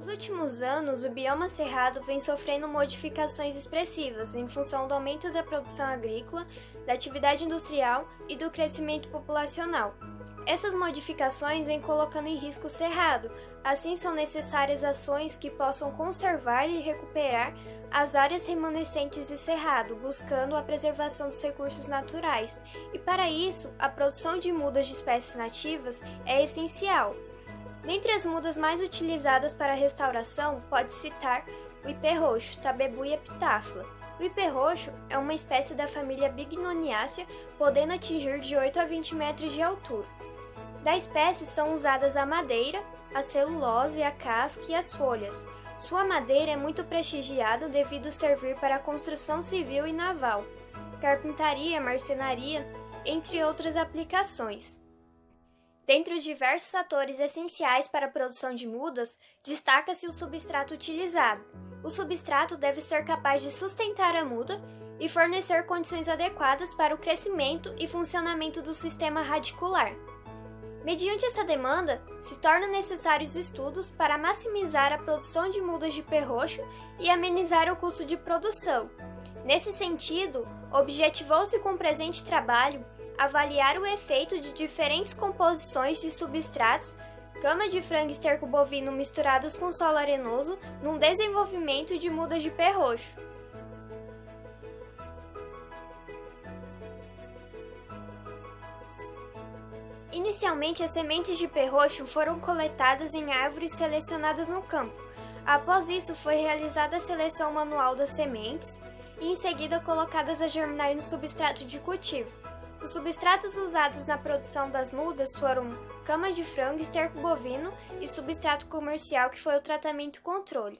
Nos últimos anos, o bioma cerrado vem sofrendo modificações expressivas em função do aumento da produção agrícola, da atividade industrial e do crescimento populacional. Essas modificações vêm colocando em risco o cerrado, assim são necessárias ações que possam conservar e recuperar as áreas remanescentes de cerrado, buscando a preservação dos recursos naturais. E para isso, a produção de mudas de espécies nativas é essencial. Dentre as mudas mais utilizadas para a restauração, pode citar o ipê roxo, Tabebuia epitafla. O ipê roxo é uma espécie da família Bignoniaceae, podendo atingir de 8 a 20 metros de altura. Da espécie são usadas a madeira, a celulose, a casca e as folhas. Sua madeira é muito prestigiada devido servir para a construção civil e naval, carpintaria, marcenaria, entre outras aplicações. Dentre os diversos fatores essenciais para a produção de mudas, destaca-se o substrato utilizado. O substrato deve ser capaz de sustentar a muda e fornecer condições adequadas para o crescimento e funcionamento do sistema radicular. Mediante essa demanda, se tornam necessários estudos para maximizar a produção de mudas de ipê roxo e amenizar o custo de produção. Nesse sentido, objetivou-se com o presente trabalho avaliar o efeito de diferentes composições de substratos, cama de frango e esterco bovino misturados com solo arenoso, num desenvolvimento de mudas de ipê roxo. Inicialmente, as sementes de ipê roxo foram coletadas em árvores selecionadas no campo. Após isso, foi realizada a seleção manual das sementes e, em seguida, colocadas a germinar no substrato de cultivo. Os substratos usados na produção das mudas foram cama de frango, esterco bovino e substrato comercial, que foi o tratamento controle.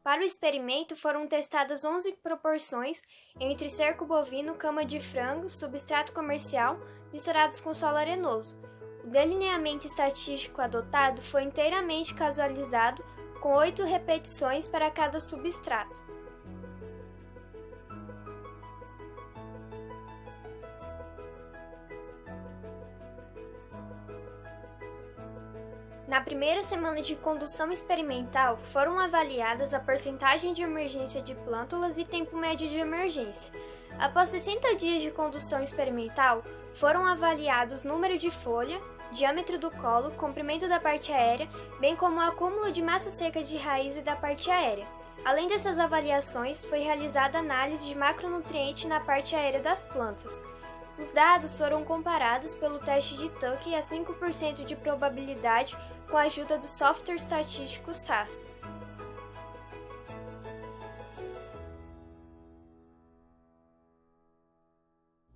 Para o experimento, foram testadas 11 proporções entre esterco bovino, cama de frango, substrato comercial, misturados com solo arenoso. O delineamento estatístico adotado foi inteiramente casualizado, com 8 repetições para cada substrato. Na primeira semana de condução experimental, foram avaliadas a percentagem de emergência de plântulas e tempo médio de emergência. Após 60 dias de condução experimental, foram avaliados número de folha, diâmetro do colo, comprimento da parte aérea, bem como o acúmulo de massa seca de raiz e da parte aérea. Além dessas avaliações, foi realizada análise de macronutrientes na parte aérea das plantas. Os dados foram comparados pelo teste de Tuckey a 5% de probabilidade com a ajuda do software estatístico SAS.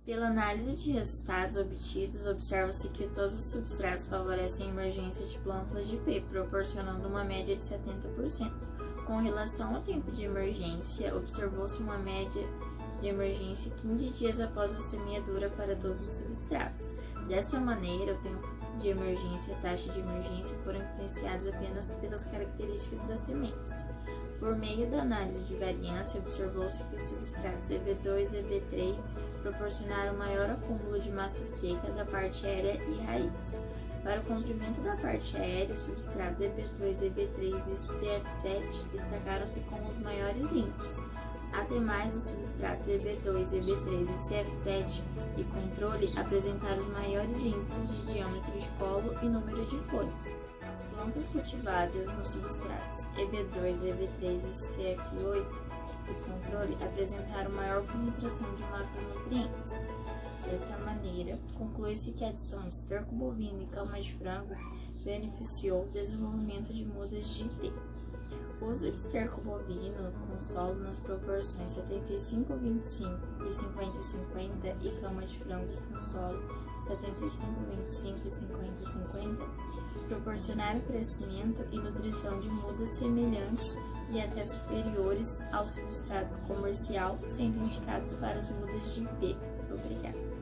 Pela análise de resultados obtidos, observa-se que todos os substratos favorecem a emergência de plântulas de ipê, proporcionando uma média de 70%. Com relação ao tempo de emergência, observou-se uma média de emergência 15 dias após a semeadura para todos os substratos. Dessa maneira, o tempo de emergência e a taxa de emergência foram influenciados apenas pelas características das sementes. Por meio da análise de variância, observou-se que os substratos EB2 e EB3 proporcionaram maior acúmulo de massa seca da parte aérea e raiz. Para o comprimento da parte aérea, os substratos EB2, EB3 e CF7 destacaram-se com os maiores índices. Ademais, os substratos EB2, EB3 e CF7 e controle apresentaram os maiores índices de diâmetro de colo e número de folhas. As plantas cultivadas nos substratos EB2, EB3 e CF8 e controle apresentaram maior concentração de macronutrientes. Desta maneira, conclui-se que a adição de esterco bovino e cama de frango beneficiou o desenvolvimento de mudas de ipê. O uso de esterco bovino com solo nas proporções 75-25 e 50-50 e cama de frango com solo 75-25 e 50-50 proporcionaram crescimento e nutrição de mudas semelhantes e até superiores ao substrato comercial, sendo indicados para as mudas de ipê. Obrigada.